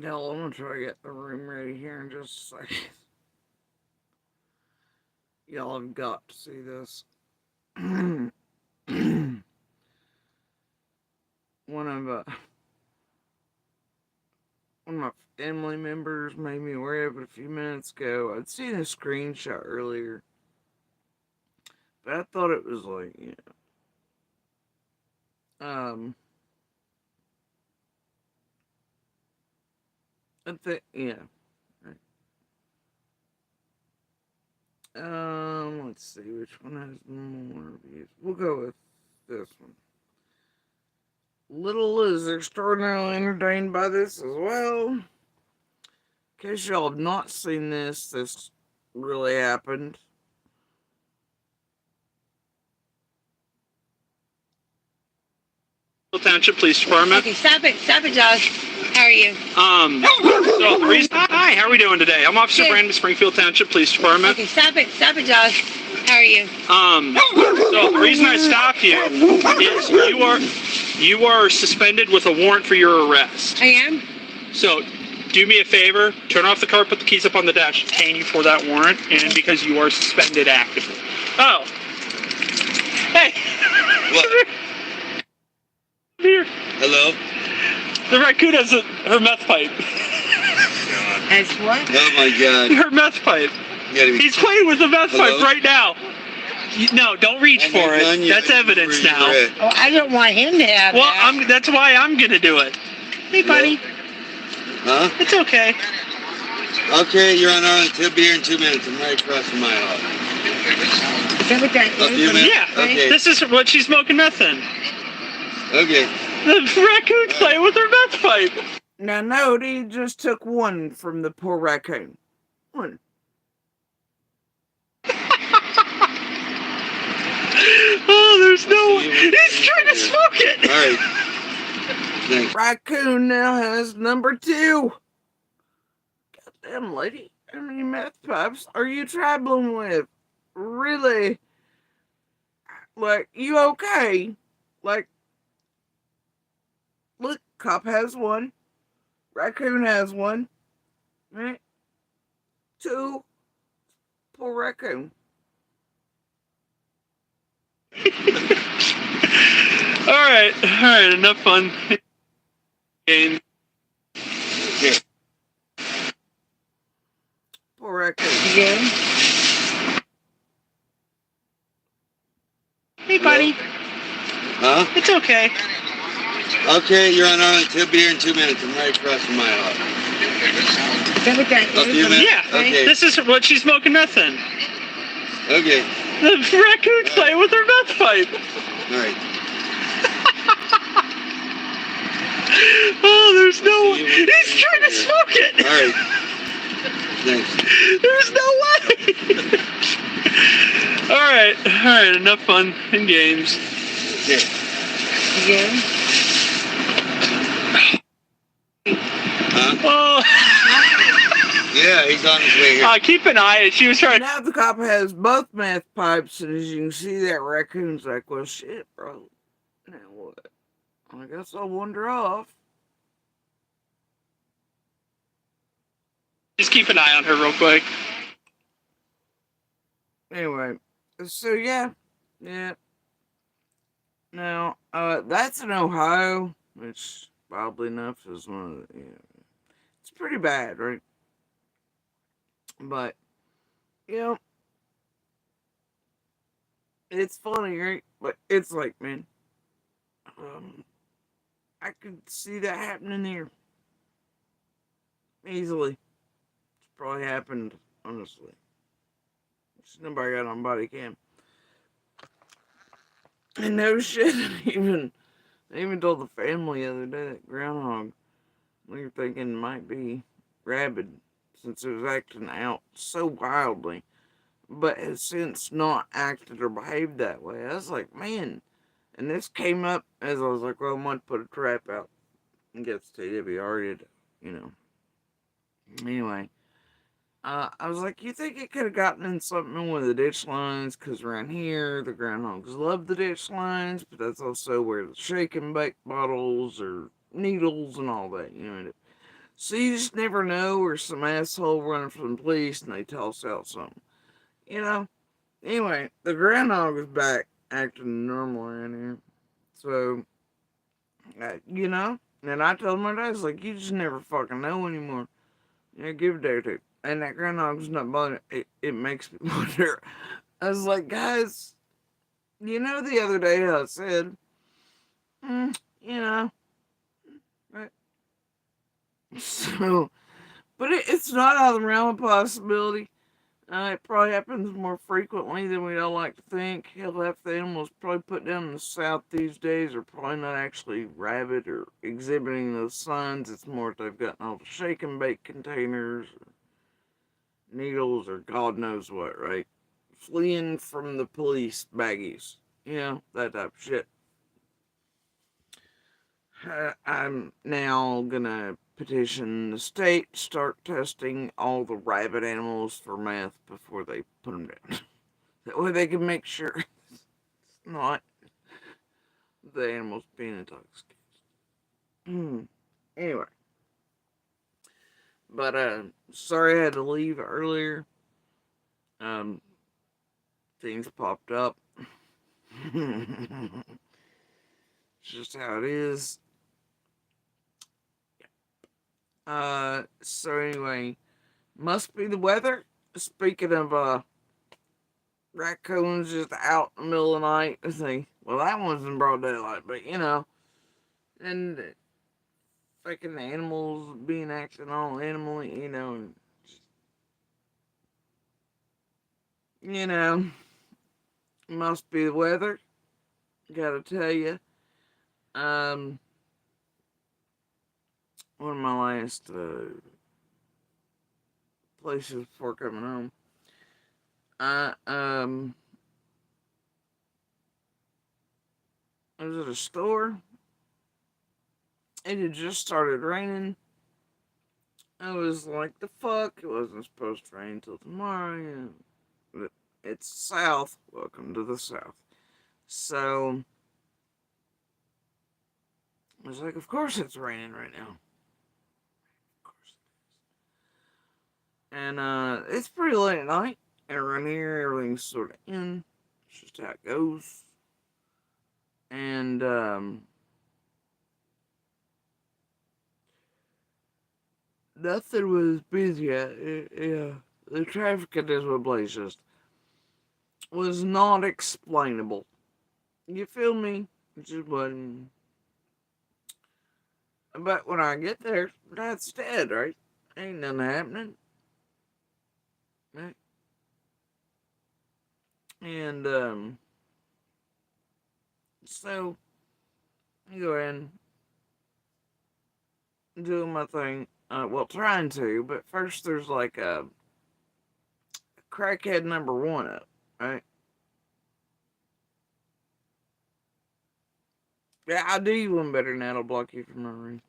Y'all, I'm gonna try to get the room ready here in just a second. Y'all have got to see this. one of uh, one of my family members made me aware of it a few minutes ago. I'd seen a screenshot earlier, but I thought it was like, I think, yeah. Let's see which one has more views. We'll go with this one. Little is extraordinarily entertained by this as well. In case y'all have not seen this, this really happened. Township Police Department. Okay, stop it, Josh. How are you? So the reason, hi, how are we doing today? I'm Officer Brandon, Springfield Township Police Department. Okay, stop it, Josh. How are you? So the reason I stopped you is you are suspended with a warrant for your arrest. I am? So do me a favor, turn off the car, put the keys up on the dash, detain you for that warrant, and because you are suspended actively. Oh. Hey. What? Here. Hello? The raccoon has her meth pipe. As what? Oh my god. Her meth pipe. He's playing with the meth pipe right now. No, don't reach for it. That's evidence now. Oh, I don't want him to have that. That's why I'm gonna do it. Hey, buddy. Huh? It's okay. Okay, you're on Arlington. He'll be here in 2 minutes. I'm right across from my house. Is that what that is? Yeah. Okay. This is what she's smoking meth in. Okay. The raccoon's playing with her meth pipe. Now, Nody just took one from the poor raccoon. One. Oh, there's no one. He's trying to smoke it. All right. Thanks. Raccoon now has number 2. Goddamn, lady. How many meth pipes are you traveling with? Really? Like, you okay? Like, look, cop has 1. Raccoon has 1. Right? 2. Poor raccoon. All right, enough fun. Game. Yeah. Poor raccoon. Yeah. Hey, buddy. Huh? It's okay. Okay, you're on Arlington. He'll be here in 2 minutes. I'm right across from my house. Is that what that A few is? minutes? Yeah. Okay. This is what she's smoking meth in. Okay. The raccoon's playing with her meth pipe. All right. Oh, there's no one. He's trying to smoke it. All right. Thanks. There's no way. All right, enough fun and games. Okay. Yeah. Huh? Oh. Yeah, he's on his way here. Keep an eye. She was trying. Now the cop has both meth pipes, and as you can see, that raccoon's like, well, shit, bro. Now what? I guess I'll wander off. Just keep an eye on her real quick. Anyway, so yeah. Now, that's in Ohio, which probably enough is one of the, it's pretty bad, right? But, it's funny, right? But it's like, man, I could see that happening there. Easily. It's probably happened, honestly. Nobody got on body cam. And no shit, they even told the family the other day that groundhog, we were thinking might be rabid since it was acting out so wildly, but has since not acted or behaved that way. I was like, man. And this came up as I was like, well, I might put a trap out and get TWR to, Anyway, I was like, you think it could have gotten in something with the ditch lines? Because around here, the groundhogs love the ditch lines, but that's also where the shake and bake bottles or needles and all that, So you just never know, or some asshole running from the police and they toss out something. You know? Anyway, the groundhog is back acting normal around here. So, you know? And I told my dad, I was like, you just never fucking know anymore. Give a day or two. And that groundhog's not bothering. It makes me wonder. I was like, guys, you know, the other day I said, you know, right? So, but it's not out of the realm of possibility. It probably happens more frequently than we all like to think. Hell, half the animals probably put down in the south these days are probably not actually rabid or exhibiting those signs. It's more they've gotten all the shake and bake containers, or needles, or God knows what, right? Fleeing from the police baggies. You know, that type of shit. I'm now gonna petition the state to start testing all the rabid animals for meth before they put them down. That way they can make sure it's not the animals being intoxicated. Anyway. But, sorry I had to leave earlier. Things popped up. It's just how it is. So anyway, must be the weather. Speaking of, raccoons just out in the middle of the night. I think, well, that one's in broad daylight, but you know, and fucking animals being acting all animal, you know, must be the weather. Gotta tell you, one of my last places before coming home, I was at a store. It had just started raining. I was like, the fuck? It wasn't supposed to rain until tomorrow. But it's south. Welcome to the south. So, I was like, of course it's raining right now. Of course it is. And, it's pretty late at night. And around here, everything's sort of in. It's just how it goes. And, nothing was busy. Yeah, the traffic in this one place just was not explainable. You feel me? It just wasn't. But when I get there, that's dead, right? Ain't nothing happening. Right? And, so, I go in, doing my thing. Well, trying to, but first there's like a crackhead number one up, right? Yeah, I'll do you one better than that'll block you from my room.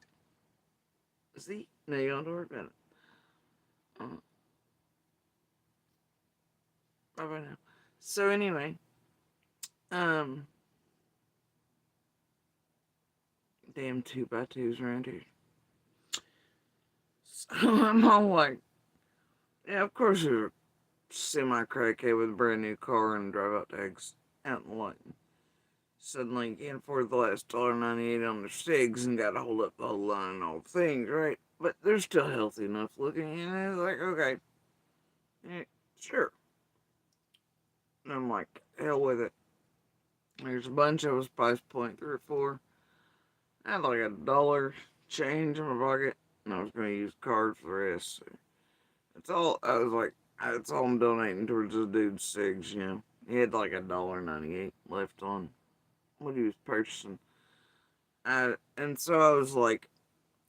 See? No, you don't have to worry about it. Bye bye now. So anyway, um, damn 2x2s around here. So I'm all like, yeah, of course there's a semi-crackhead with a brand new car and drive out tags out in the light. Suddenly you can't afford the last $1.98 on their cigs and gotta hold up the whole line and all the things, right? But they're still healthy enough looking, and it's like, okay, yeah, sure. And I'm like, hell with it. There's a bunch of us, price point 3 or 4. I had like $1 change in my pocket, and I was going to use card for the rest. So that's all. I was like, that's all I'm donating towards this dude's cigs. He had like $1.98 left on what he was purchasing. And so I was like,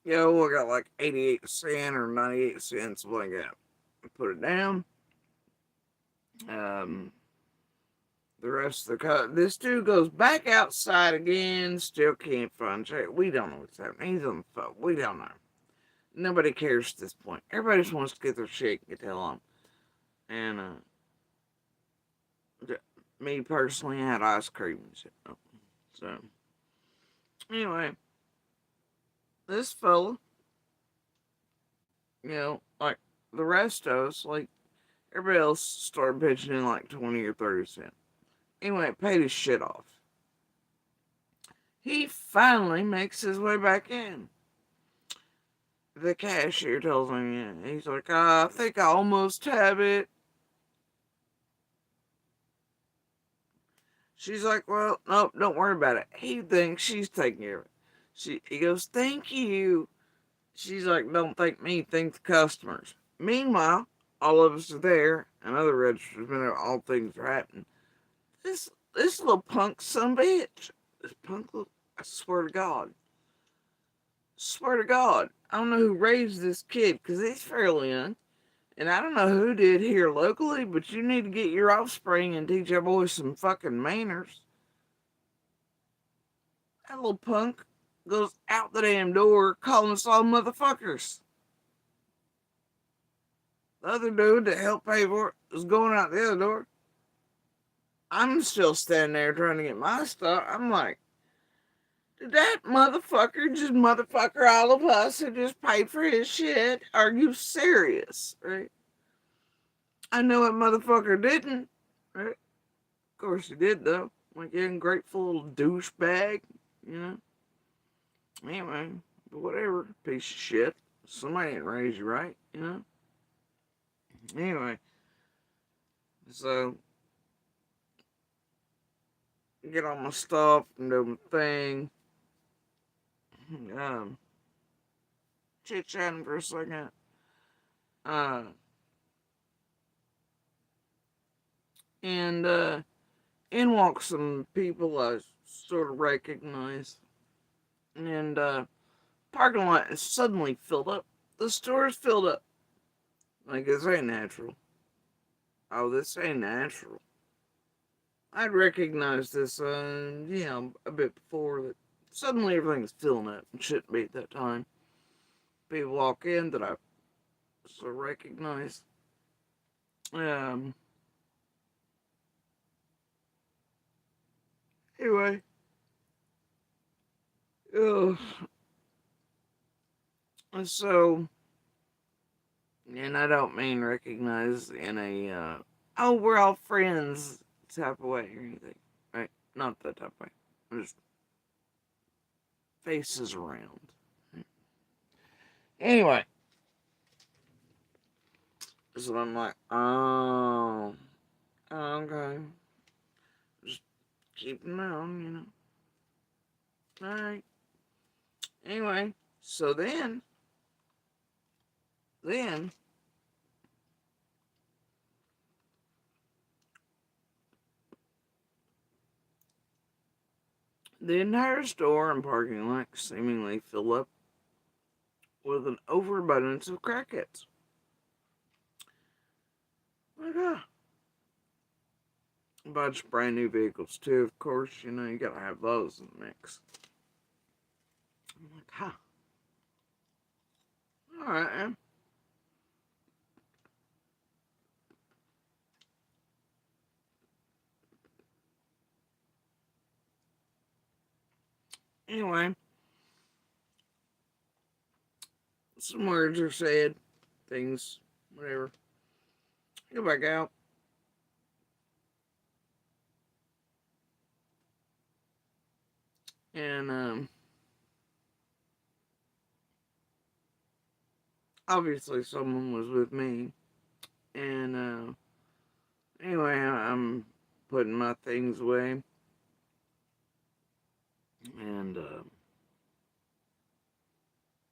I got like 88 cents or 98 cents, something like that. I put it down. The rest of this dude goes back outside again, still can't find Jay. We don't know what's happening. He's on the phone. We don't know. Nobody cares at this point. Everybody just wants to get their shit and get the hell on. And, me personally, I had ice cream and shit. So, anyway, this fella like the rest of us, like everybody else started pitching in like 20 or 30 cents. Anyway, paid his shit off. He finally makes his way back in. The cashier tells him, yeah. He's like, I think I almost have it. She's like, well, nope, don't worry about it. He thinks she's taking care of it. He goes, thank you. She's like, don't thank me, thank the customers. Meanwhile, all of us are there, and other registers, all things are happening. This little punk son of a bitch. This punk little, I swear to God, I don't know who raised this kid, because he's fairly young. And I don't know who did here locally, but you need to get your offspring and teach our boys some fucking manners. That little punk goes out the damn door calling us all motherfuckers. The other dude that helped pay for it was going out the other door. I'm still standing there trying to get my stuff. I'm like, did that motherfucker just motherfucker all of us who just paid for his shit? Are you serious? Right? I know that motherfucker didn't. Right? Of course he did, though. Like, yeah, ungrateful little douchebag, you know? Anyway, but whatever, piece of shit. Somebody didn't raise you right, you know? Anyway, so, get all my stuff and do my thing. Chit-chatting for a second. And in walk some people I sort of recognize. And parking lot is suddenly filled up. The store is filled up. Like, this ain't natural. Oh, this ain't natural. I'd recognized this, a bit before, that suddenly everything's filling up and shouldn't be at that time. People walk in that I sort of recognize. Anyway. Ugh. So, and I don't mean recognize in a, oh, we're all friends type of way or anything. Right? Not that type of way. I'm just faces around. Anyway. So I'm like, oh, okay. Just keep them on, you know. Alright. Anyway, so then, the entire store and parking lot seemingly fill up with an overabundance of crackheads. Like, a bunch of brand new vehicles, too, of course. You know, you gotta have those in the mix. I'm like, huh. Alright, man. Anyway, some words are said, things, whatever. Go back out. And, obviously someone was with me. And, anyway, I'm putting my things away. And,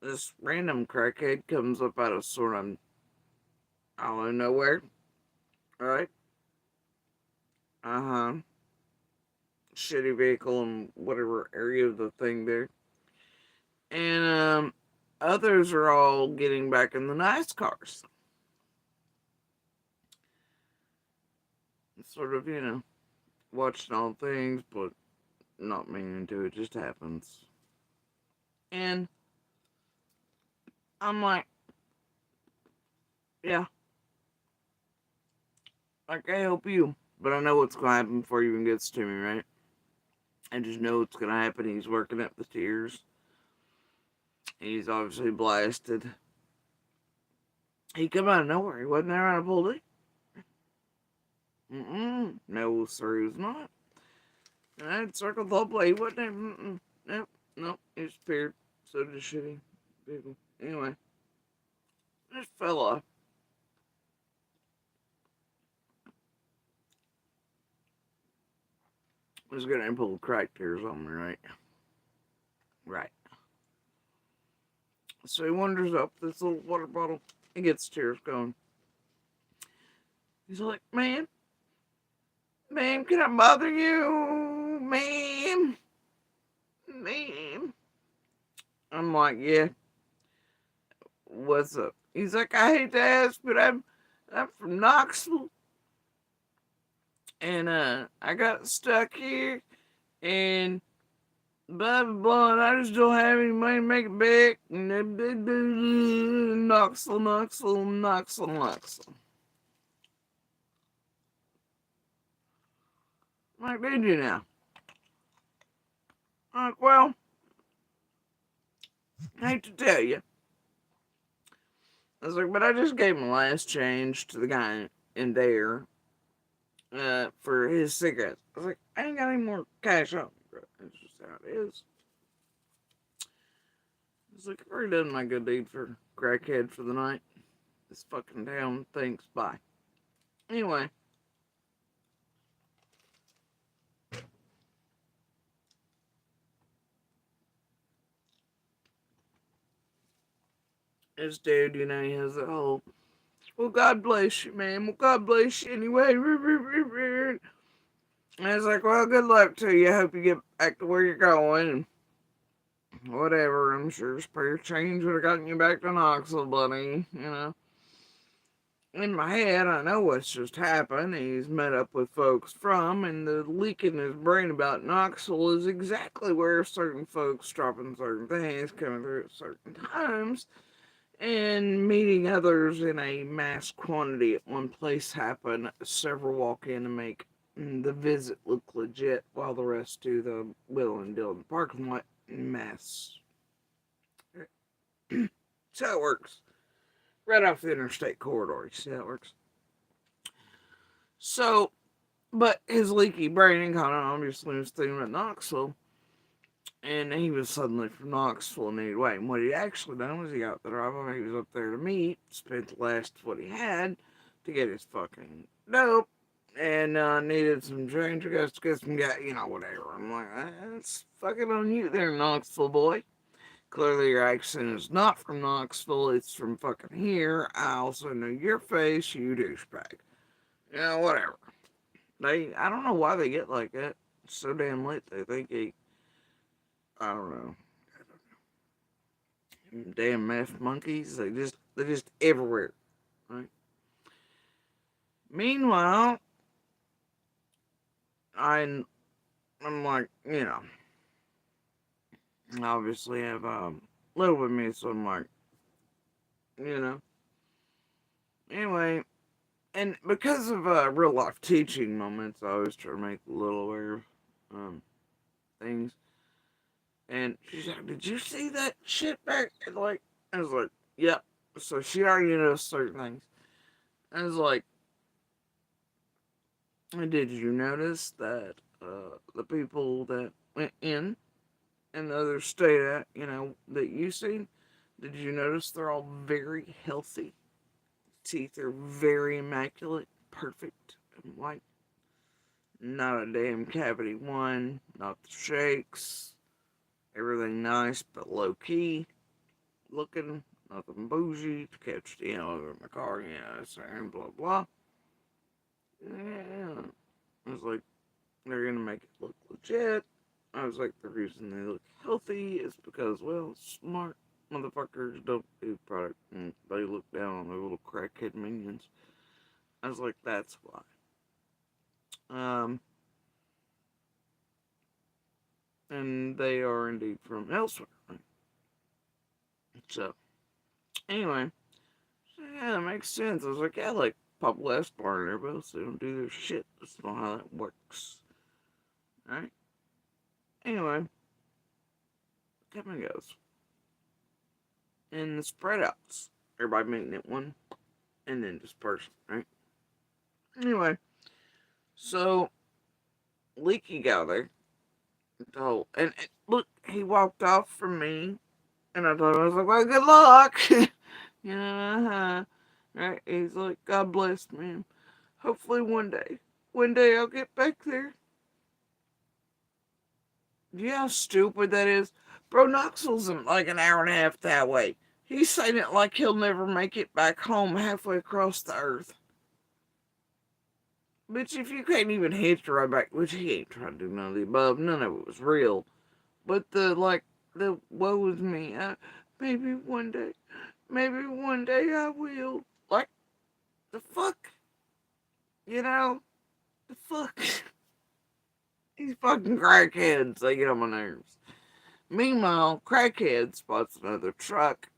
this random crackhead comes up out of sort of out of nowhere. Right? Uh-huh. Shitty vehicle in whatever area of the thing there. And, others are all getting back in the nice cars. Sort of, watching all things, but not meaning to. It just happens. And I'm like, yeah. Like, I help you. But I know what's going to happen before he even gets to me, right? I just know what's going to happen. He's working up the tears. He's obviously blasted. He come out of nowhere. He wasn't there on a pull day. No, sir, he was not. And I had circled the whole play. He wasn't there. Nope. Nope. He disappeared. So did shitty people. Anyway, this fella was gonna pull crack tears on me, right? Right. So he wanders up this little water bottle. He gets tears going. He's like, ma'am, can I bother you? Ma'am. I'm like, yeah, what's up? He's like, I hate to ask, but I'm from Knoxville. And I got stuck here and blah blah blah, and I just don't have any money to make it back. Knoxville. I'm like, did you now? I'm like, well, I hate to tell you. I was like, but I just gave my last change to the guy in there for his cigarettes. I was like, I ain't got any more cash on me, bro. That's just how it is. It's like, I've already done my good deed for crackhead for the night. This fucking town thinks bye. Anyway. This dude, you know, he has that whole, well, God bless you, man. Well, God bless you anyway. And I was like, well, good luck to you. I hope you get back to where you're going. Whatever. I'm sure spare change would have gotten you back to Knoxville, buddy. You know. In my head, I know what's just happened. He's met up with folks from, and the leak in his brain about Knoxville is exactly where certain folks dropping certain things, coming through at certain times, and meeting others in a mass quantity at one place happen. Several walk in and make the visit look legit, while the rest do the will and deal in the parking lot mess. So it works. Right off the interstate corridor. You see how it works? So, but his leaky brain kind of obviously was thinking about Knoxville. And he was suddenly from Knoxville and he'd wait. And what he'd actually done was he got the driver. He was up there to meet, spent the last what he had to get his fucking dope, and needed some change. I guess to get some gas, you know, whatever. I'm like, that's fucking on you there, Knoxville boy. Clearly your accent is not from Knoxville, it's from fucking here. I also know your face, you douchebag. Yeah, whatever. I don't know why they get like that. It's so damn late. They think I don't know. Damn Meff monkeys. They're just everywhere. Right? Meanwhile, I'm like, you know, I obviously have a little with me, so I'm like, you know. Anyway, and because of real life teaching moments, I always try to make a little aware of things. And she's like, "Did you see that shit back?" And like, I was like, "Yep." So she already knows certain things. I was like, "Did you notice that the people that went in and the others stayed at, you know, that you seen? Did you notice they're all very healthy? Teeth are very immaculate, perfect, and white. Not a damn cavity one, not the shakes. Everything nice but low key looking, nothing bougie to catch, you know, over my car, you know, saying blah blah." Yeah. I was like, they're gonna make it look legit. I was like, the reason they look healthy is because, well, smart motherfuckers don't do product and they look down on their little crackhead minions. I was like, that's why. And they are indeed from elsewhere. Right? So, anyway, so yeah, that makes sense. I was like, yeah, like Pablo Escobar and everybody else, they don't do their shit. That's not how that works. Alright? Anyway, come and goes. And the spread outs. Everybody meeting at one and then disperse them, right? Anyway, so Leaky got there. And look, he walked off from me, and I told him, I was like, well, good luck. Right? He's like, God bless, man. Hopefully one day I'll get back there. Do you know how stupid that is? Bro, Knoxville's like an hour and a half that way. He's saying it like he'll never make it back home halfway across the earth. Bitch, if you can't even hitch right back, which he ain't trying to do none of the above, none of it was real. But the woe is me. Maybe one day I will. Like, the fuck? You know? The fuck? These fucking crackheads, they get on my nerves. Meanwhile, crackhead spots another truck.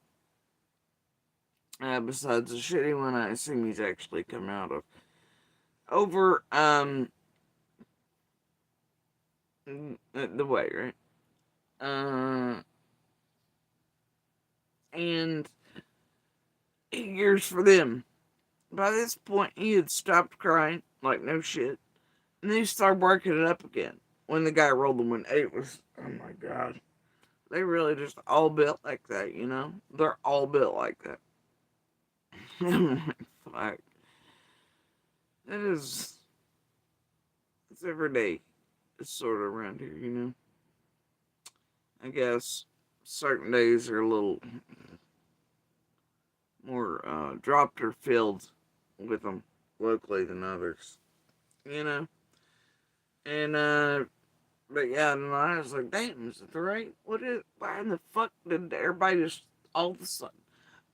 Besides the shitty one I assume he's actually come out of. Over, the way, right? And here's for them. By this point, he had stopped crying, like no shit. And then he started working it up again. When the guy rolled the window, it was, oh my god. They really just all built like that, you know? They're all built like that. Fuck. It's every day. It's sort of around here, you know? I guess certain days are a little more dropped or filled with them locally than others, you know? And, but yeah, and I was like, damn, is it the right? Why in the fuck did everybody just all of a sudden?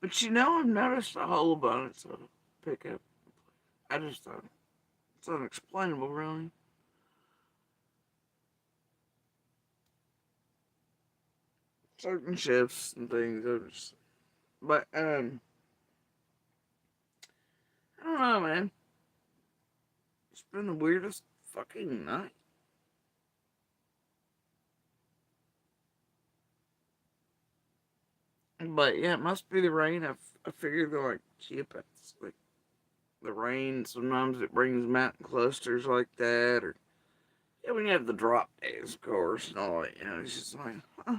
But you know, I've noticed a whole bunch of pickup. I just thought it's unexplainable, really. Certain shifts and things, but, I don't know, man. It's been the weirdest fucking night. But yeah, it must be the rain. I figured they're like it's like the rain. Sometimes it brings mountain clusters like that, or yeah, when you have the drop days, of course, and all that. You know, it's just like, huh.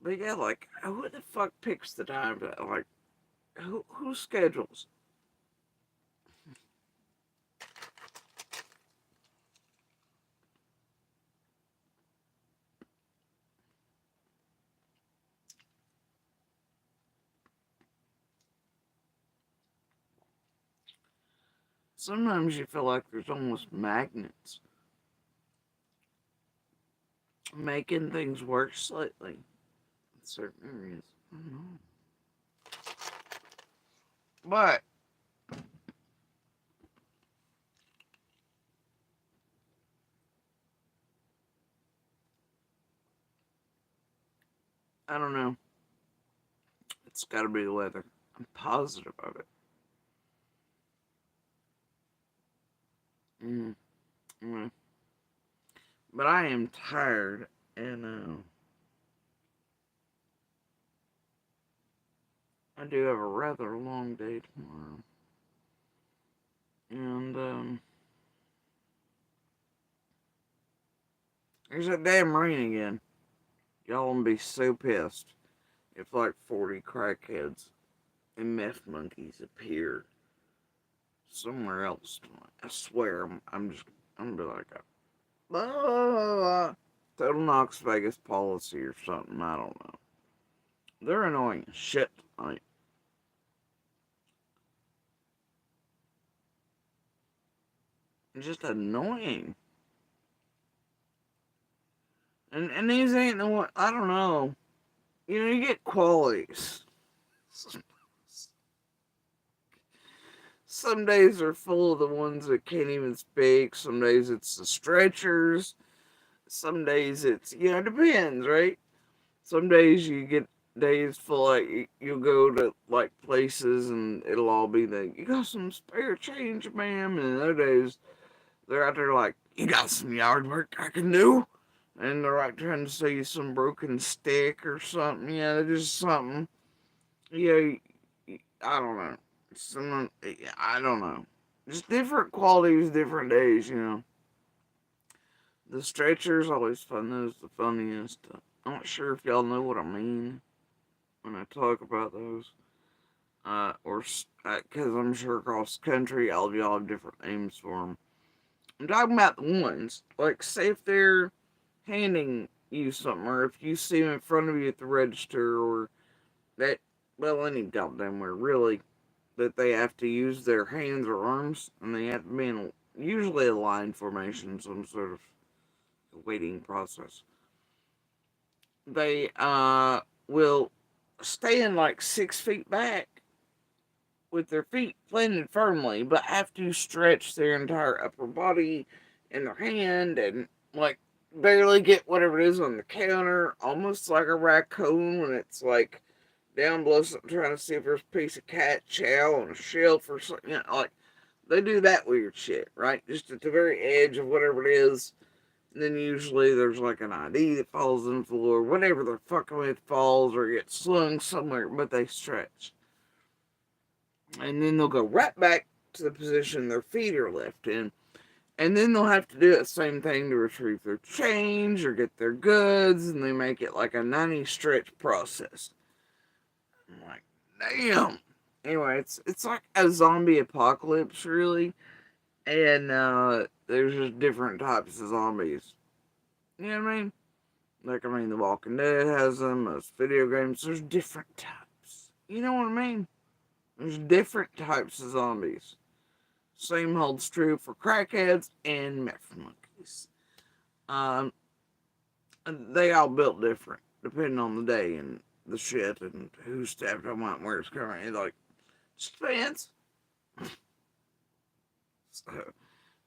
But yeah, like who the fuck picks the time to like who schedules? Sometimes you feel like there's almost magnets making things work slightly in certain areas. I don't know. But I don't know. It's got to be the weather. I'm positive of it. Mm, mm. But I am tired, and I do have a rather long day tomorrow. And there's that damn rain again. Y'all gonna be so pissed if like 40 crackheads and meth monkeys appear somewhere else tonight. I swear, I'm gonna be like blah, blah, blah, blah. Total Knoxvegas policy or something. I don't know. They're annoying as shit tonight. Just annoying. And these ain't the one. I don't know. You know, you get qualities. Some days are full of the ones that can't even speak. Some days it's the stretchers. Some days it's, it depends, right? Some days you get days full, like, you'll go to, like, places and it'll all be you got some spare change, ma'am? And other days, they're out there like, you got some yard work I can do? And they're like trying to sell you some broken stick or something. Yeah, just something. Yeah, I don't know. Some, I don't know. Just different qualities, different days, you know. The stretcher's always fun. Those the funniest. I'm not sure if y'all know what I mean when I talk about those. Or because I'm sure across the country, all of y'all have different names for them. I'm talking about the ones like, say if they're handing you something, or if you see them in front of you at the register, or that, well, any goddamn where really, that they have to use their hands or arms, and they have to be in usually a line formation, some sort of waiting process. They will stand like 6 feet back with their feet planted firmly, but have to stretch their entire upper body and their hand and like barely get whatever it is on the counter, almost like a raccoon when it's like down below something trying to see if there's a piece of cat chow on a shelf or something. You know, like they do that weird shit, right? Just at the very edge of whatever it is. And then usually there's like an ID that falls on the floor, whatever they're fucking with falls or gets slung somewhere, but they stretch. And then they'll go right back to the position their feet are left in. And then they'll have to do the same thing to retrieve their change or get their goods, and they make it like a 90 stretch process. I'm like, damn. Anyway, it's like a zombie apocalypse, really. And there's just different types of zombies. You know what I mean? Like, I mean, The Walking Dead has them, most video games, there's different types. You know what I mean? There's different types of zombies. Same holds true for crackheads and meth monkeys. Um, they all built different, depending on the day and the shit and who stepped on what and where it's coming. It like, just depends. So,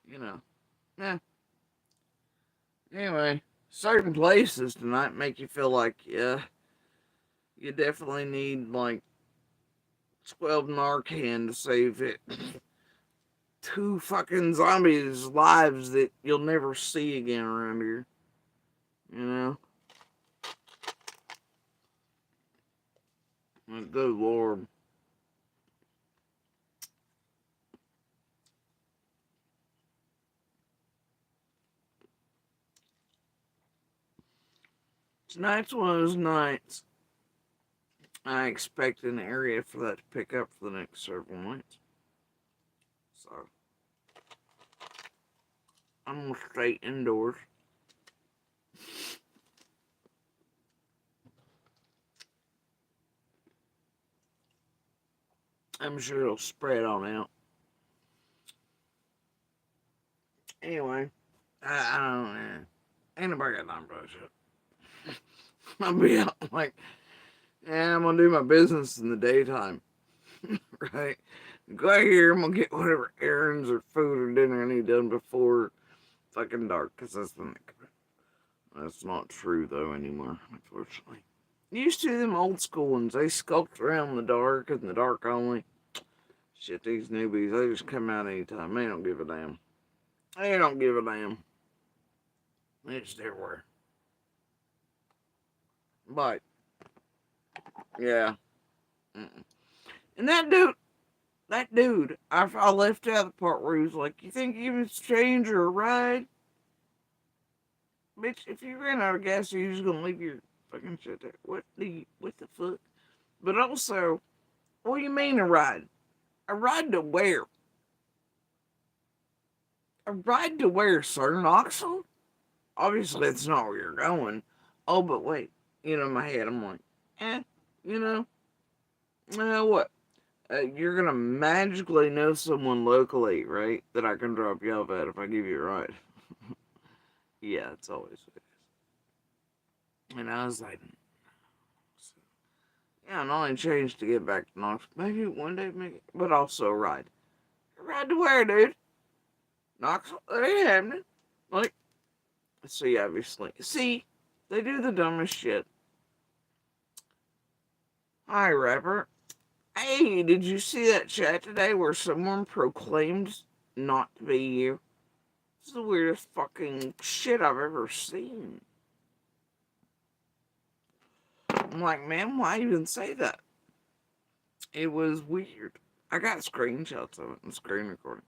you know, yeah. Anyway, certain places tonight make you feel like, yeah, you definitely need like 12 Narcan to save it. Two fucking zombies' lives that you'll never see again around here. You know? Like, good lord. Tonight's one of those nights I expect an area for that to pick up for the next several nights. So, I'm gonna stay indoors. I'm sure it'll spread on out. Anyway, I don't know. Ain't nobody got time for that shit. I'll be out like, yeah, I'm gonna do my business in the daytime. Right? Go out here, I'm gonna get whatever errands or food or dinner I need done before fucking dark, because that's when they come. That's not true though anymore, unfortunately. Used to them old school ones, they skulked around in the dark and the dark only. Shit, these newbies, they just come out anytime. They don't give a damn. They don't give a damn. They just everywhere. But, yeah. Mm-mm. And that dude, I left out the part where he was like, you think you can change or a ride? Bitch, if you ran out of gas, you're just gonna leave your fucking shit there. What the fuck? But also, what do you mean a ride? A ride to where? A ride to where, sir? Knoxville? Obviously, that's not where you're going. Oh, but wait. You know, in my head, I'm like, you know, what? You're gonna magically know someone locally, right? That I can drop you off at if I give you a ride. Yeah, it's always it is. And I was like, yeah, and I only changed to get back to Knoxville. Maybe one day, maybe, but also a ride. A ride to where, dude? Knoxville? That ain't happening. Like, see, obviously. See, they do the dumbest shit. Hi, rapper. Hey, did you see that chat today where someone proclaimed not to be you? It's the weirdest fucking shit I've ever seen. I'm like, man, why even say that? It was weird. I got screenshots of it and screen recording.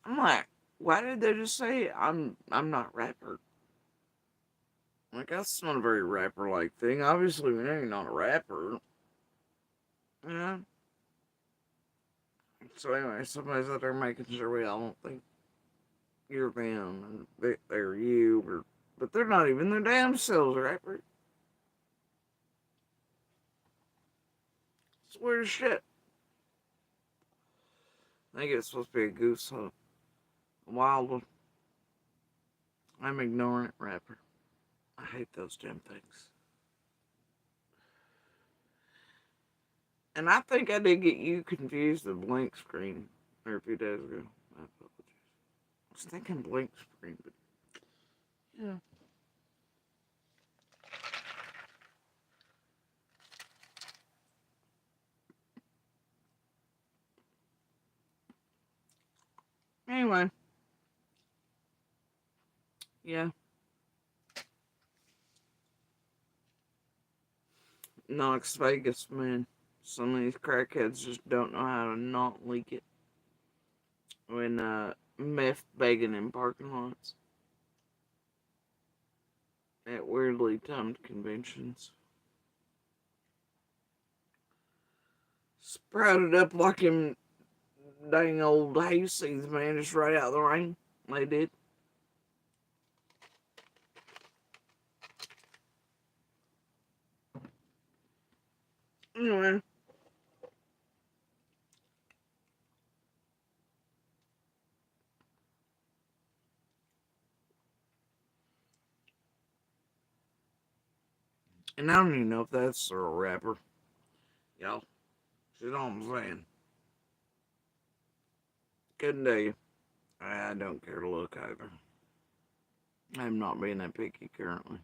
I'm like, why did they just say I'm not rapper? Like, that's not a very rapper-like thing. Obviously, we know you're not a rapper. Yeah. So anyway, somebody's out there making sure we all don't think you're them and they're you, but they're not even their damn selves, rapper. It's weird as shit. I think it's supposed to be a goose hunt. A wild one. I'm ignoring it, rapper. I hate those damn things. And I think I did get you confused with blank screen a few days ago. I apologize. I was thinking blank screen, but yeah. Anyway, yeah. Knoxvegas, man. Some of these crackheads just don't know how to not leak it when meth begging in parking lots at weirdly timed conventions. Sprouted up like them dang old hayseeds, man, just right out of the rain. They did. Anyway. And I don't even know if that's a rapper. Y'all. See what I'm saying? Couldn't tell you. I don't care to look either. I'm not being that picky currently.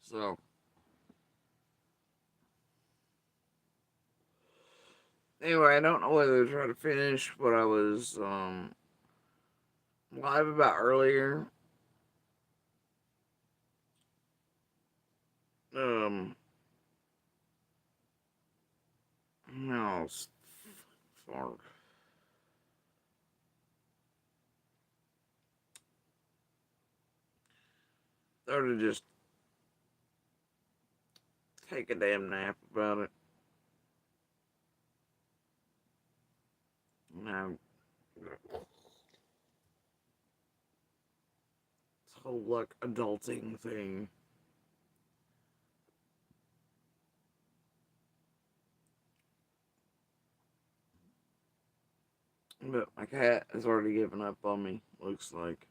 So, anyway, I don't know whether to try to finish what I was live about earlier. No, it's far. Or to just take a damn nap about it. No. This whole, like, adulting thing. But my cat has already given up on me, looks like.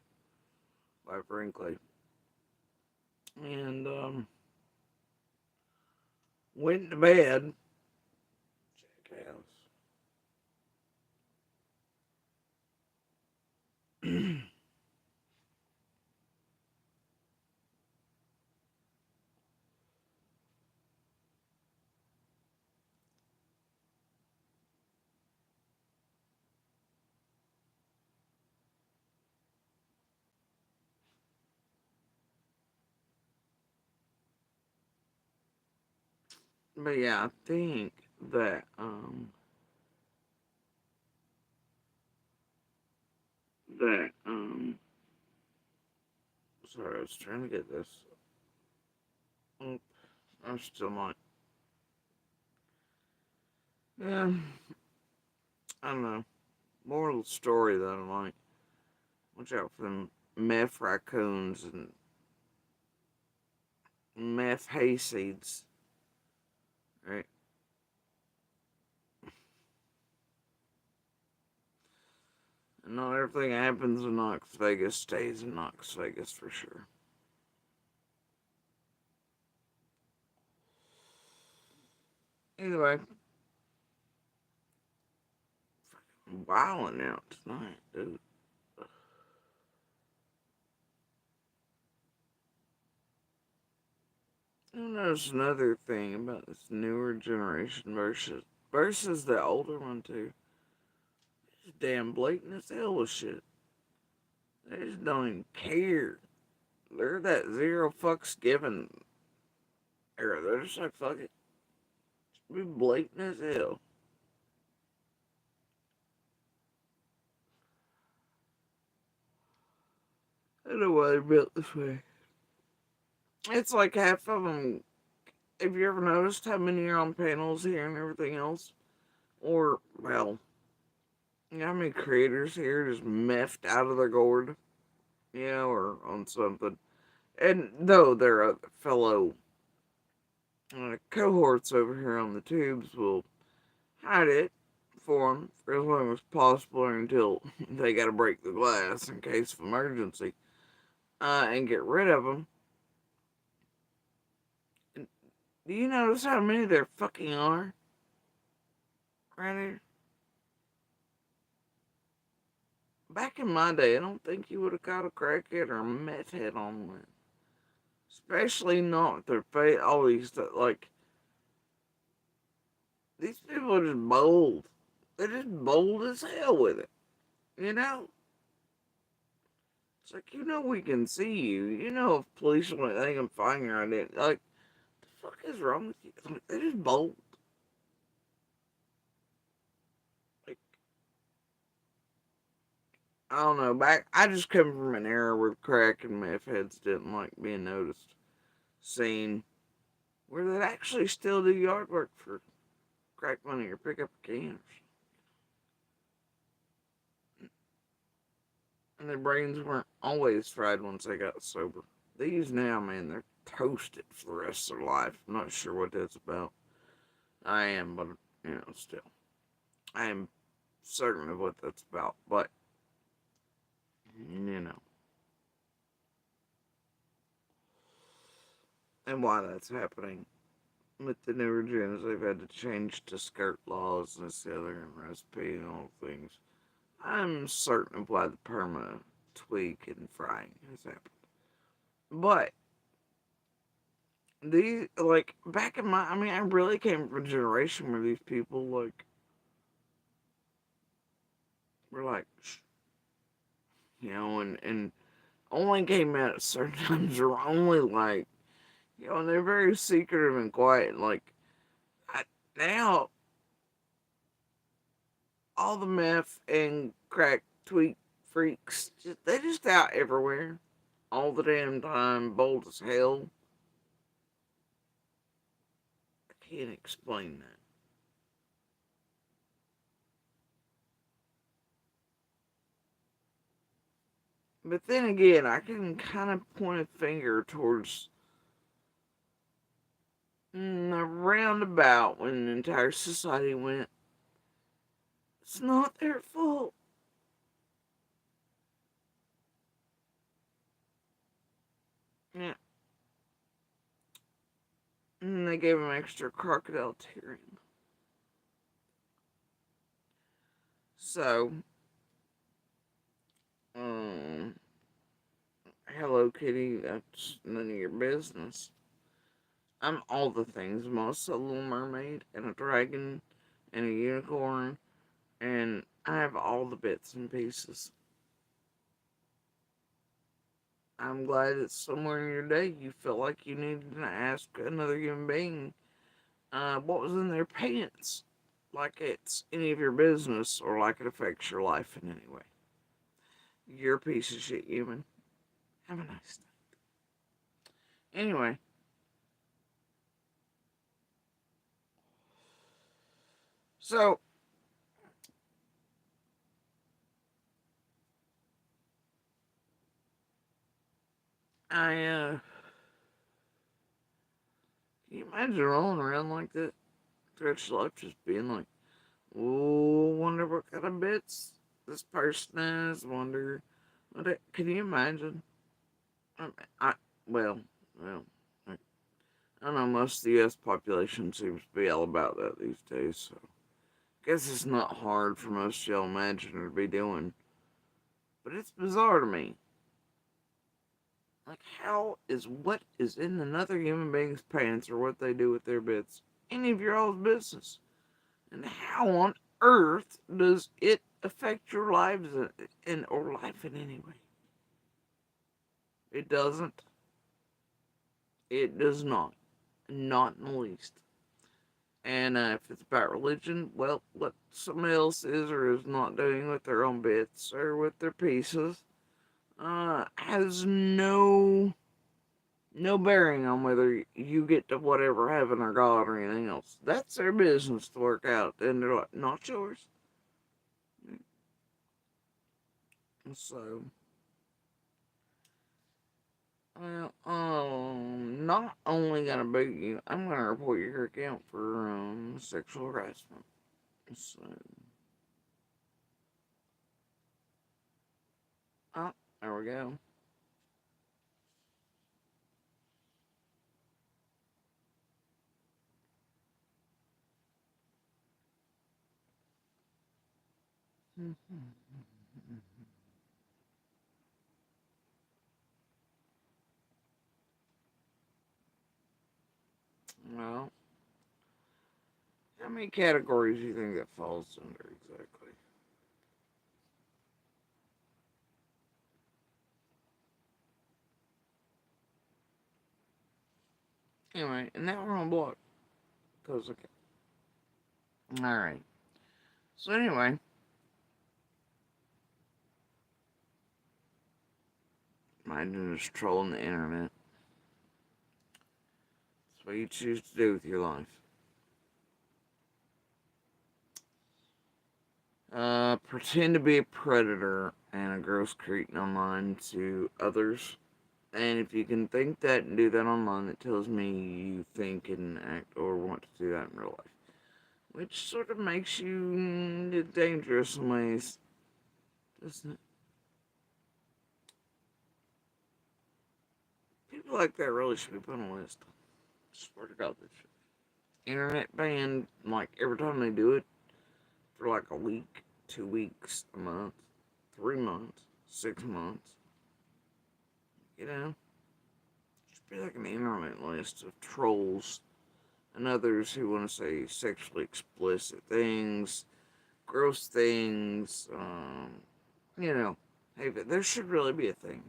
Quite frankly. And, went to bed. Jackass. But yeah, I think that sorry, I was trying to get this. Oh, I'm still not. Yeah, I don't know. Moral story that I like. Watch out for them meth raccoons and meth hayseeds. Right? And not everything happens in Knoxvegas stays in Knoxvegas for sure. Anyway, wilding out tonight, dude. I noticed another thing about this newer generation versus the older one too. It's damn blatant as hell with shit. They just don't even care. They're that zero fucks given era. They're just like fuck it. Be blatant as hell. I don't know why they're built this way. It's like half of them. Have you ever noticed how many are on panels here and everything else? Or, well, you know how many creators here just meffed out of their gourd? Or on something. And though their fellow cohorts over here on the tubes will hide it for them for as long as possible until they gotta break the glass in case of emergency and get rid of them. And do you notice how many there fucking are? Right here? Back in my day, I don't think you would have caught a crackhead or a meth head on one. Especially not with their face. All these, like, these people are just bold. They're just bold as hell with it. You know? It's like, we can see you. If police want, they can find your identity. Like, the fuck is wrong with you? Like, they're just bold. Like, I don't know. I just come from an era where crack and meth heads didn't like being noticed, seen, where they'd actually still do yard work for crack money or pick up a can. And their brains weren't always fried once they got sober. These now, man, they're toasted for the rest of their life. I'm not sure what that's about. I am, but, still. I am certain of what that's about, but, and why that's happening. With the newer gens, they've had to change to skirt laws and this, the other, and recipe and all things. I'm certain of why the perma tweak and frying has happened. But, these, like, back in I really came from a generation where these people, like, were like, shh, and only came out at certain times, or only, like, and they're very secretive and quiet. Like, now, all the meth and crack tweak freaks, they just out everywhere. All the damn time, bold as hell. I can't explain that. But then again, I can kind of point a finger towards a roundabout when the entire society went, it's not their fault. Yeah. And they gave them extra crocodile tearing. So, Hello Kitty, that's none of your business. I'm all the things. I'm also a little mermaid and a dragon and a unicorn, and I have all the bits and pieces. I'm glad that somewhere in your day you felt like you needed to ask another human being what was in their pants, like it's any of your business or like it affects your life in any way. You're a piece of shit human. Have a nice day. Anyway. So, can you imagine rolling around like that throughout your life, just being like, oh, wonder what kind of bits this person has, wonder can you imagine? I, I well, well, I don't know, most of the U.S. population seems to be all about that these days, so I guess it's not hard for most y'all imagine to be doing, but it's bizarre to me. Like, how is what is in another human being's pants or what they do with their bits any of your all's business? And how on earth does it affect your lives or life in any way? It doesn't. It does not. Not in the least. And if it's about religion, well, what somebody else is or is not doing with their own bits or with their pieces has no bearing on whether you get to whatever heaven or God or anything else. That's their business to work out, and they're like, not yours. So, well, not only gonna boot you, I'm gonna report your account for sexual harassment. So, oh, there we go. Well, how many categories do you think that falls under exactly? Anyway, and now we're on block. Cause okay. Alright. So anyway. Mine is trolling the internet. That's what you choose to do with your life. Pretend to be a predator and a gross cretin online to others. And if you can think that and do that online, it tells me you think and act or want to do that in real life. Which sort of makes you dangerous in ways, doesn't it? People like that really should be put on a list. I swear to God, they should. Internet ban, like, every time they do it, for like a week, 2 weeks, a month, 3 months, 6 months. You know? Should be like an internet list of trolls and others who want to say sexually explicit things, gross things, you know. Hey, but there should really be a thing.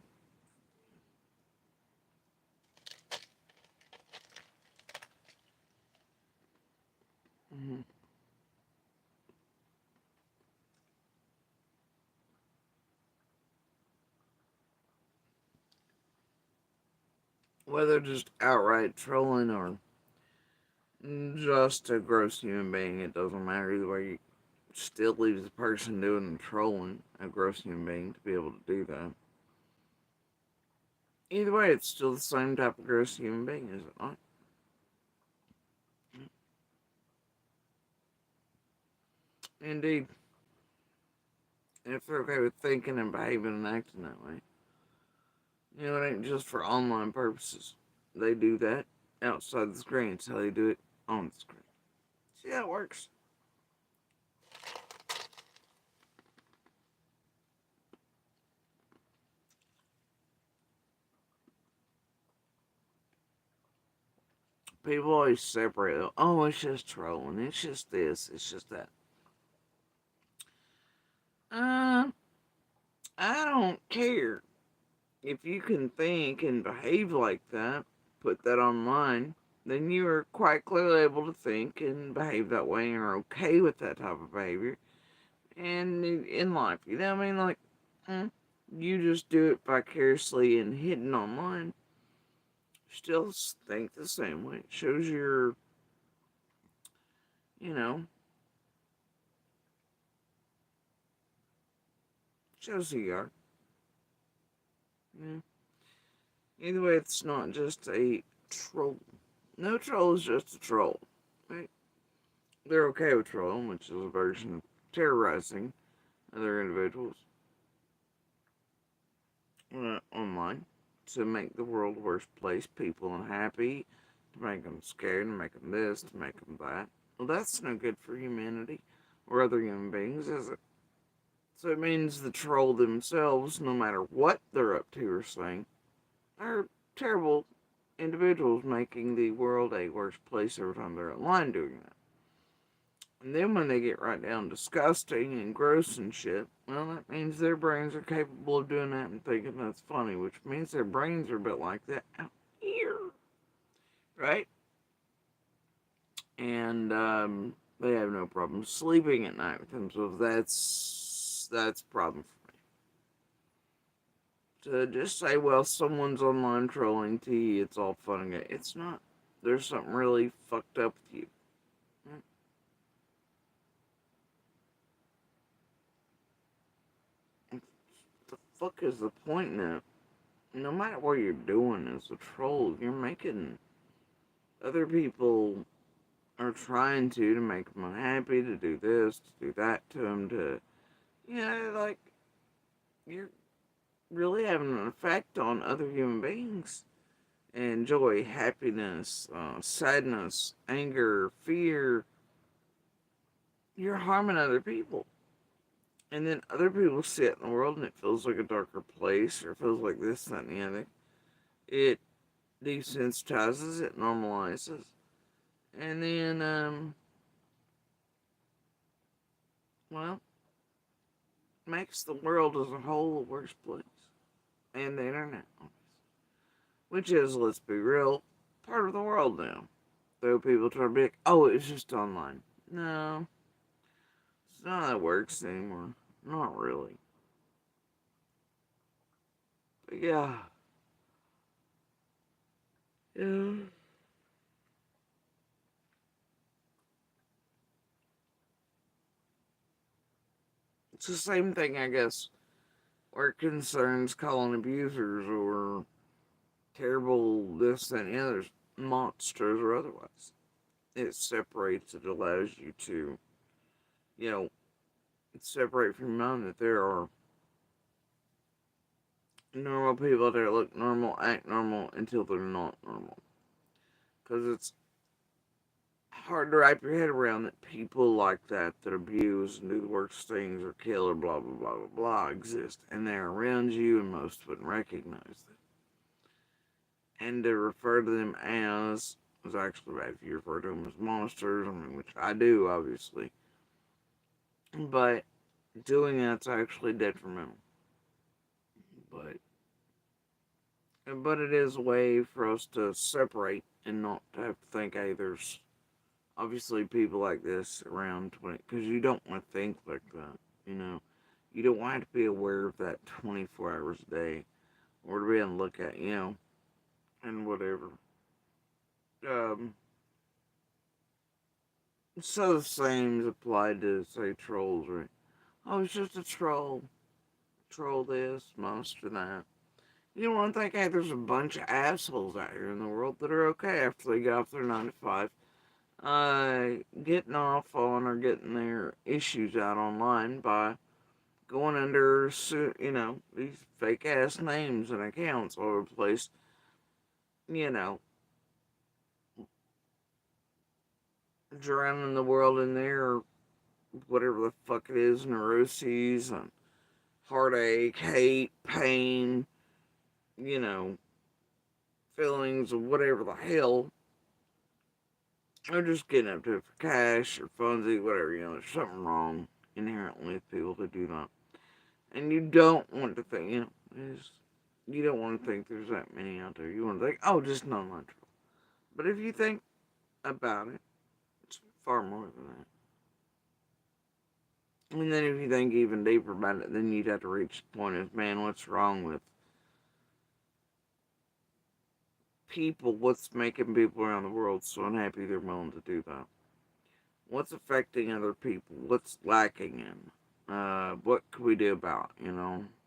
Mm-hmm. Whether just outright trolling or just a gross human being, it doesn't matter either way. You still leaves the person doing the trolling a gross human being to be able to do that. Either way, it's still the same type of gross human being, is it not? Indeed. And if they're okay with thinking and behaving and acting that way, you know, it ain't just for online purposes. They do that outside the screen. It's how they do it on the screen. See how it works? People always separate them. Oh, it's just trolling. It's just this. It's just that. Uh, I don't care. If you can think and behave like that, put that online, then you are quite clearly able to think and behave that way and are okay with that type of behavior. And in life, you know what I mean? Like, you just do it vicariously and hidden online. Still think the same way. It shows your, you know, shows who you are. Yeah. Either way, it's not just a troll. No troll is just a troll, right? They're okay with trolling, which is a version of terrorizing other individuals online to make the world a worse place, people unhappy, to make them scared, to make them this, to make them that. Well, that's no good for humanity or other human beings, is it? So it means the troll themselves, no matter what they're up to or saying, are terrible individuals making the world a worse place every time they're online doing that. And then when they get right down disgusting and gross and shit, well, that means their brains are capable of doing that and thinking that's funny, which means their brains are a bit like that out here. Right? And and they have no problem sleeping at night with themselves. That's a problem for me. To just say, well, someone's online trolling T, it's all fun and games. It's not. There's something really fucked up with you. The fuck is the point now? No matter what you're doing as a troll, you're making other people are trying to make them unhappy, to do this, to do that to them, to, like, you're really having an effect on other human beings. And joy, happiness, sadness, anger, fear. You're harming other people. And then other people see it in the world and it feels like a darker place, or it feels like this, that, and the other. It desensitizes, it normalizes. And then, well, makes the world as a whole a worse place. And the internet, which is, let's be real, part of the world now. Though people try to be like, oh, it's just online. No, it's not how that works anymore. Not really. But yeah. Yeah. It's the same thing, I guess, where it concerns calling abusers or terrible this, that, and the others, monsters or otherwise. It separates, it allows you to, separate from your mind that there are normal people that look normal, act normal until they're not normal. Because it's hard to wrap your head around that people like that abuse and do the worst things or kill or blah, blah, blah, blah, blah exist. And they're around you and most wouldn't recognize them. And to refer to them as, is actually bad if you refer to them as monsters, which I do, obviously. But doing that's actually detrimental. But it is a way for us to separate and not to have to think, hey, there's obviously people like this around 20, because you don't want to think like that, You don't want to be aware of that 24 hours a day, or to be able to look at, and whatever. So the same is applied to, say, trolls, right? Oh, it's just a troll. Troll this, monster that. You don't want to think, hey, there's a bunch of assholes out here in the world that are okay after they get off their 9 to 5. Getting off on or getting their issues out online by going under, these fake ass names and accounts all over the place. Drowning the world in their whatever the fuck it is, neuroses and heartache, hate, pain, feelings of whatever the hell. Or just getting up to it for cash or funsies, whatever, there's something wrong inherently with people that do that. And you don't want to think, you don't want to think there's that many out there. You want to think, oh, just not my trouble. But if you think about it, it's far more than that. And then if you think even deeper about it, then you'd have to reach the point of, man, what's wrong with people? What's making people around the world so unhappy they're willing to do that? What's affecting other people? What's lacking in? What could we do about it,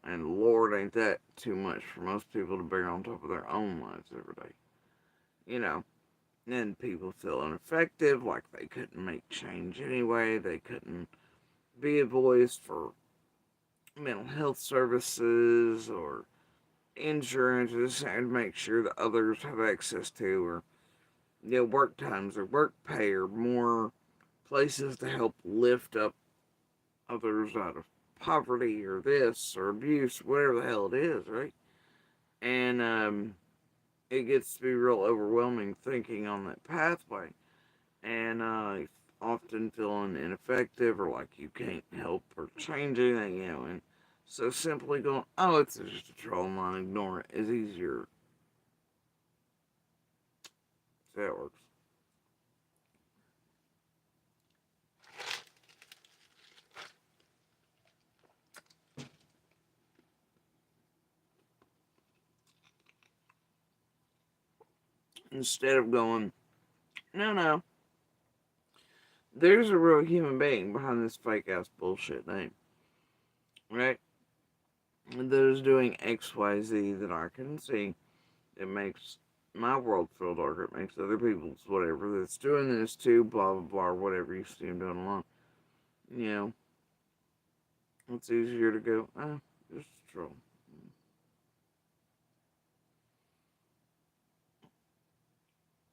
And Lord, ain't that too much for most people to bear on top of their own lives every day. And people feel ineffective, like they couldn't make change anyway. They couldn't be a voice for mental health services or insurance, and make sure that others have access to, or work times or work pay, or more places to help lift up others out of poverty or this or abuse, whatever the hell it is, right? And it gets to be real overwhelming thinking on that pathway, and often feeling ineffective or like you can't help or change anything, and so simply going, oh, it's just a troll, and not ignore it, is easier. So that works. Instead of going, no, no, there's a real human being behind this fake ass bullshit name, right? That is doing XYZ that I can see. It makes my world feel darker. It makes other people's whatever that's doing this too, blah, blah, blah, whatever you see them doing along. You know, it's easier to go, just a troll.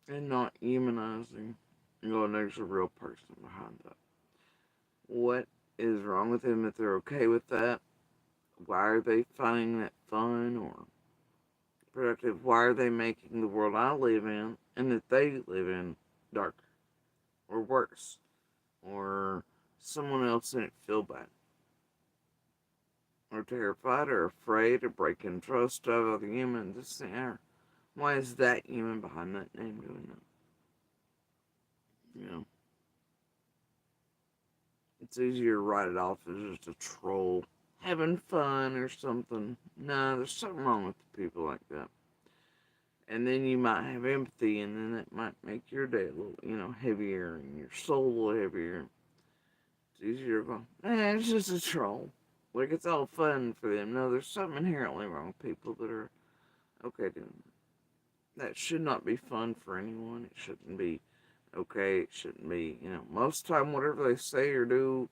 And not humanizing. Oh, there's a real person behind that. What is wrong with them if they're okay with that? Why are they finding that fun or productive? Why are they making the world I live in and that they live in darker or worse? Or someone else in it feel bad? Or terrified or afraid or breaking trust of other humans? This thing there. Why is that human behind that name doing that? You know? It's easier to write it off as just a troll having fun or something. No, there's something wrong with people like that. And then you might have empathy, and then that might make your day a little, heavier, and your soul a little heavier. It's easier to go, it's just a troll. Like, it's all fun for them. No, there's something inherently wrong with people that are okay doing that. That should not be fun for anyone. It shouldn't be okay. It shouldn't be, most of the time, whatever they say or do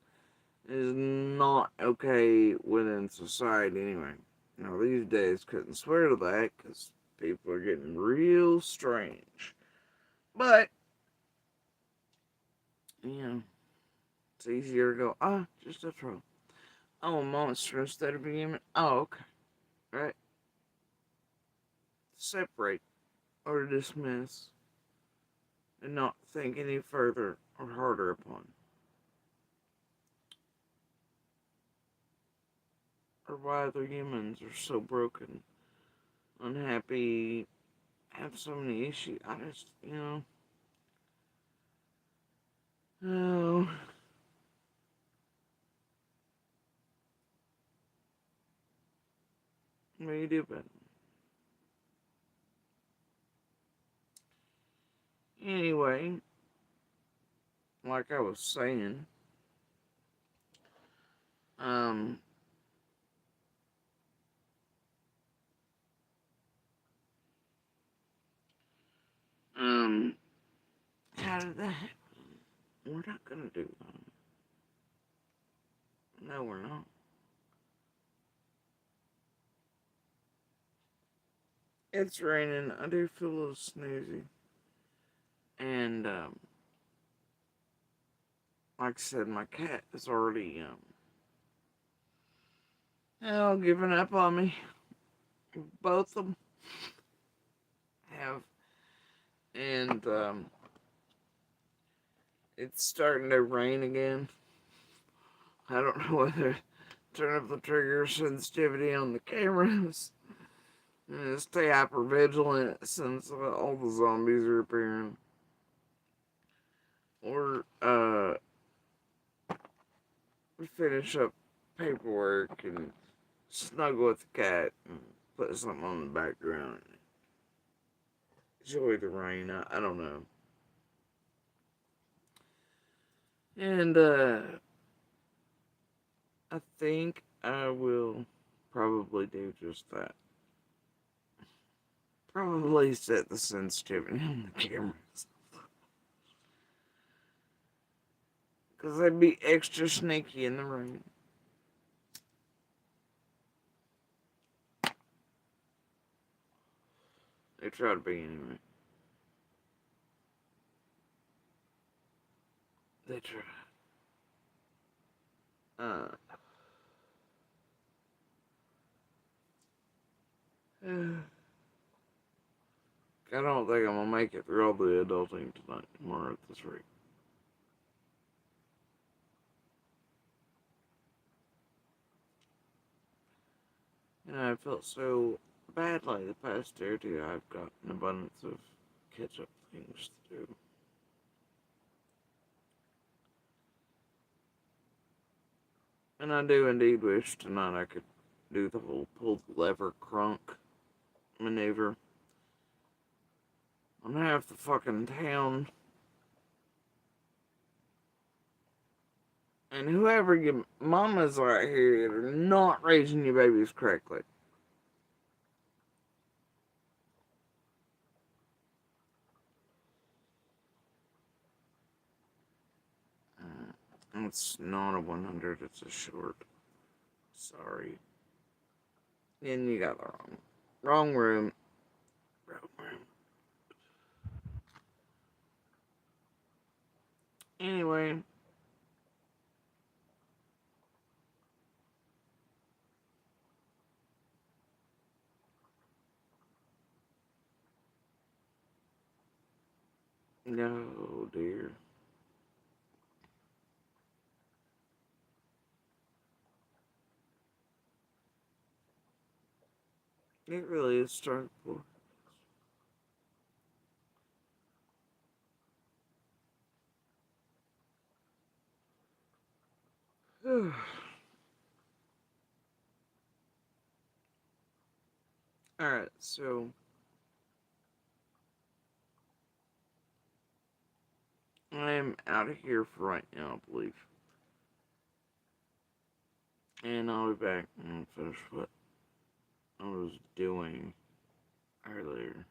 is not okay within society anyway. Now, these days, couldn't swear to that because people are getting real strange. But, it's easier to go, just a troll. Oh, a monster instead of a human. Oh, okay. Right? Separate or dismiss and not think any further or harder upon. Or why other humans are so broken, unhappy, have so many issues. I just, oh, what do you do about it? Anyway, like I was saying, um, how did that happen? We're not gonna do that. No, we're not. It's raining. I do feel a little snoozy. And, like I said, my cat is already, giving up on me. Both of them have. And, it's starting to rain again. I don't know whether to turn up the trigger sensitivity on the cameras and stay hyper vigilant since all the zombies are appearing. Or, finish up paperwork and snuggle with the cat and put something on the background. Enjoy the rain. I don't know. And, I think I will probably do just that. Probably set the sensitivity on the cameras. Because they'd be extra sneaky in the rain. They try to be anyway. They try. I don't think I'm gonna make it through all the adulting tonight, tomorrow at this rate. I felt so badly the past day or two. I've got an abundance of catch-up things to do. And I do indeed wish tonight I could do the whole pull the lever crunk maneuver. on half the fucking town. And whoever your mamas are out here that are not raising your babies correctly. It's not a 100, it's a short. Sorry. And you got the wrong room. Wrong room. Anyway. No, dear. It really is starting for. Alright, so I am out of here for right now, I believe. And I'll be back and finish what I was doing earlier.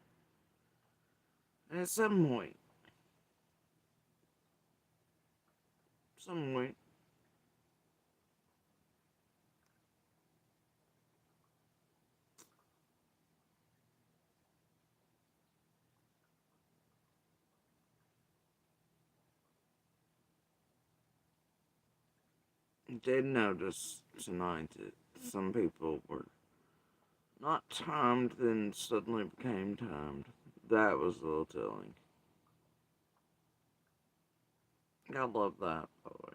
At some point, I did notice tonight that some people were not timed, then suddenly became timed. That was a little telling. I love that, by the way.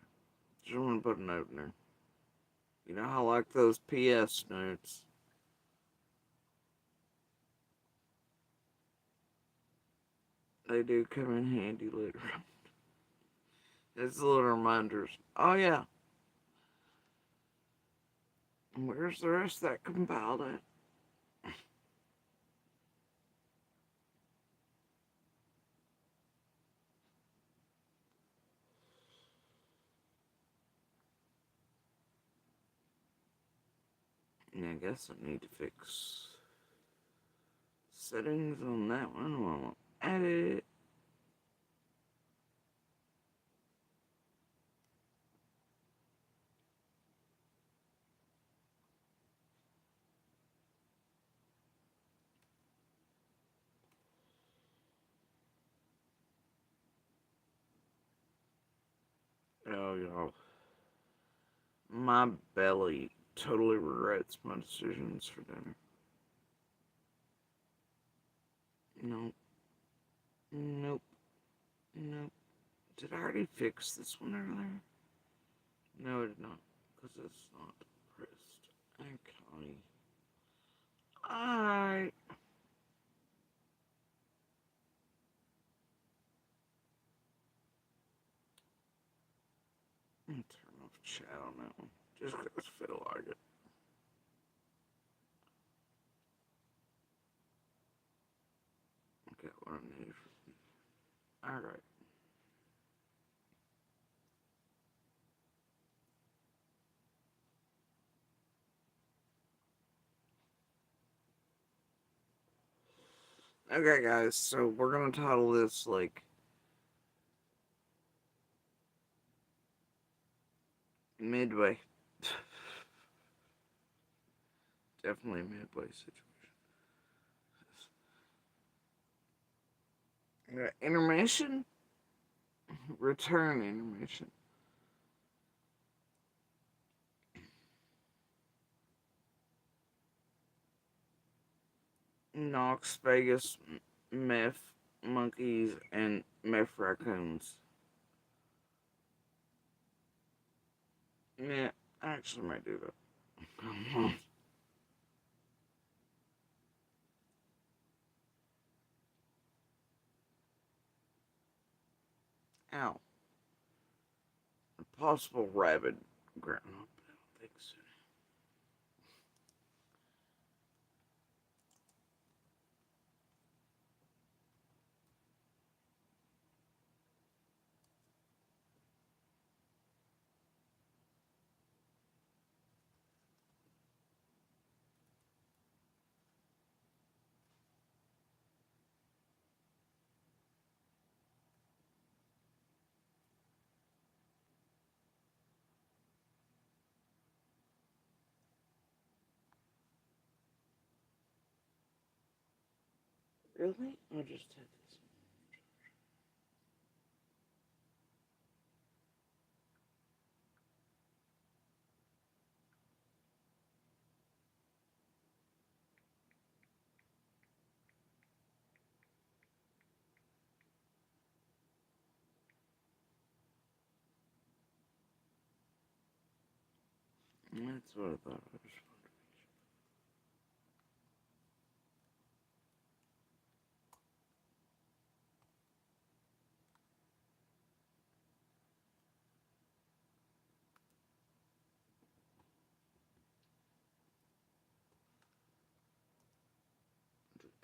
Just want to put a note in there. You know how I like those PS notes? They do come in handy later. It's little reminders. Oh, yeah. Where's the rest of that compiled at? I guess I need to fix settings on that one while I'm at it. Oh, y'all. My belly totally regrets my decisions for dinner. Nope. Nope. Nope. Did I already fix this one earlier? No, I did not. Because it's not pressed. Okay. Alright. I'm gonna turn off chat on that one. Just because I feel like it. Okay, what I need. Alright. Okay, guys, so we're gonna title this, like, Midway. Definitely a Midway situation. Intermission? Return intermission. Knoxvegas, Meff monkeys, and Meff raccoons. Yeah, I actually might do that. Ow. A possible rabid groundhog, but I don't think so. Really? I'll just take this. That's what I thought I was.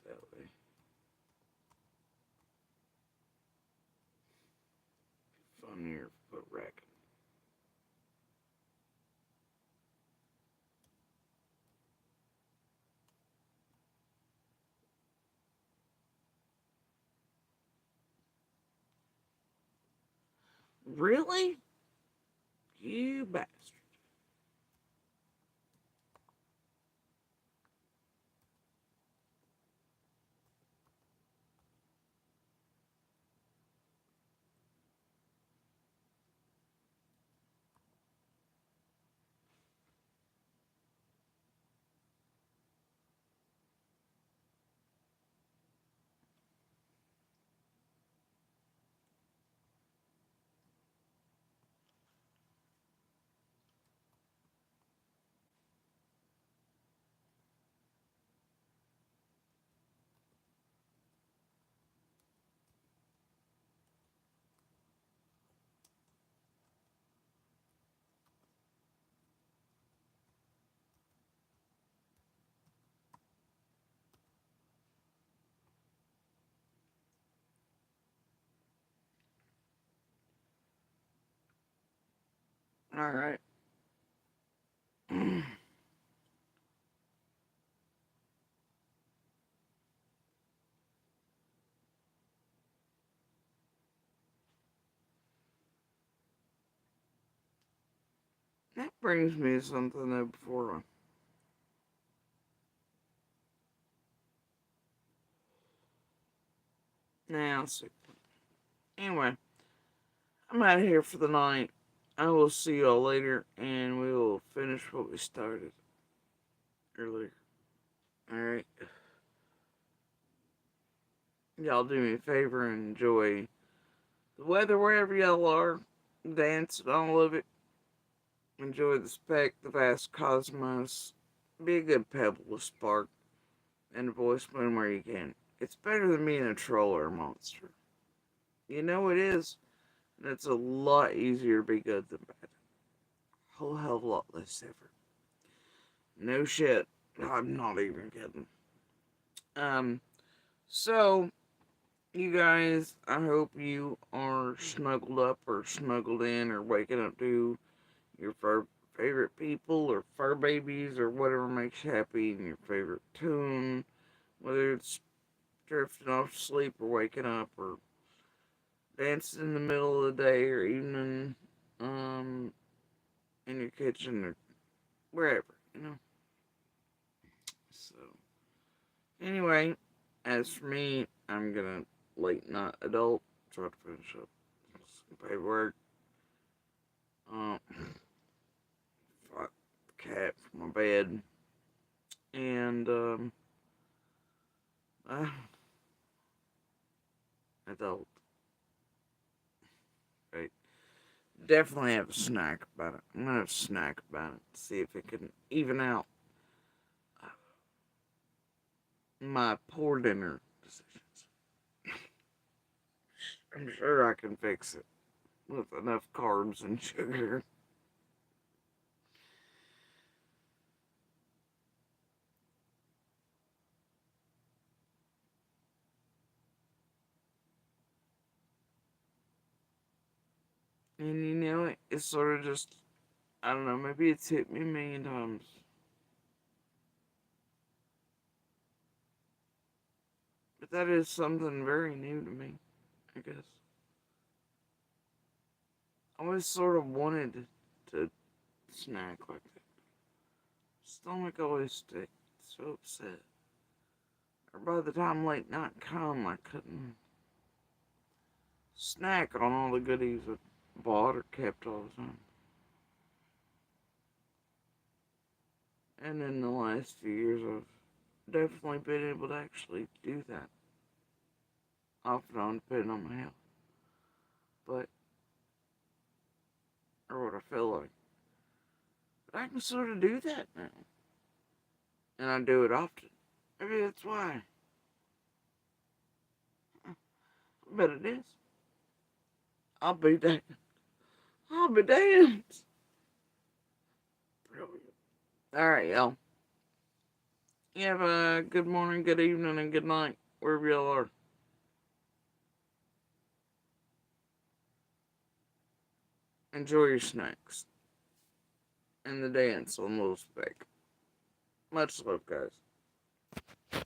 That way. Funnier foot racket. Really? You bastard. Alright. That brings me to something though before. Now, see. Anyway, I'm out of here for the night. I will see y'all later, and we will finish what we started earlier. Alright. Y'all do me a favor and enjoy the weather wherever y'all are. Dance and all of it. Enjoy the speck, the vast cosmos. Be a good pebble with spark and a voice when where you can. It's better than being a troll or a monster. You know it is. And it's a lot easier to be good than bad. A whole hell of a lot less effort. No shit. I'm not even kidding. Um, so, you guys, I hope you are snuggled up or snuggled in or waking up to your favorite people or fur babies or whatever makes you happy and your favorite tune. Whether it's drifting off to sleep or waking up or dancing in the middle of the day or evening, in your kitchen or wherever, you know. So, anyway, as for me, I'm gonna late night adult, try to finish up some paperwork. Um, Fought the cat from my bed, and uh, adult. Right. Definitely have a snack about it. I'm gonna have a snack about it. See if it can even out my poor dinner decisions. I'm sure I can fix it with enough carbs and sugar. And you know, it's sort of just, I don't know, maybe it's hit me a million times. But that is something very new to me, I guess. I always sort of wanted to snack like that. Stomach always stay so upset. or by the time late night come, I couldn't snack on all the goodies I bought or kept all the time. And in the last few years, I've definitely been able to actually do that. Off and on, depending on my health. But, or what I feel like. But I can sort of do that now. And I do it often. Maybe that's why. I bet it is. I'll be damned. I'll be damned. Brilliant. Alright, y'all. You have a good morning, good evening, and good night, wherever y'all are. Enjoy your snacks. And the dance on Little Speck. Much love, guys.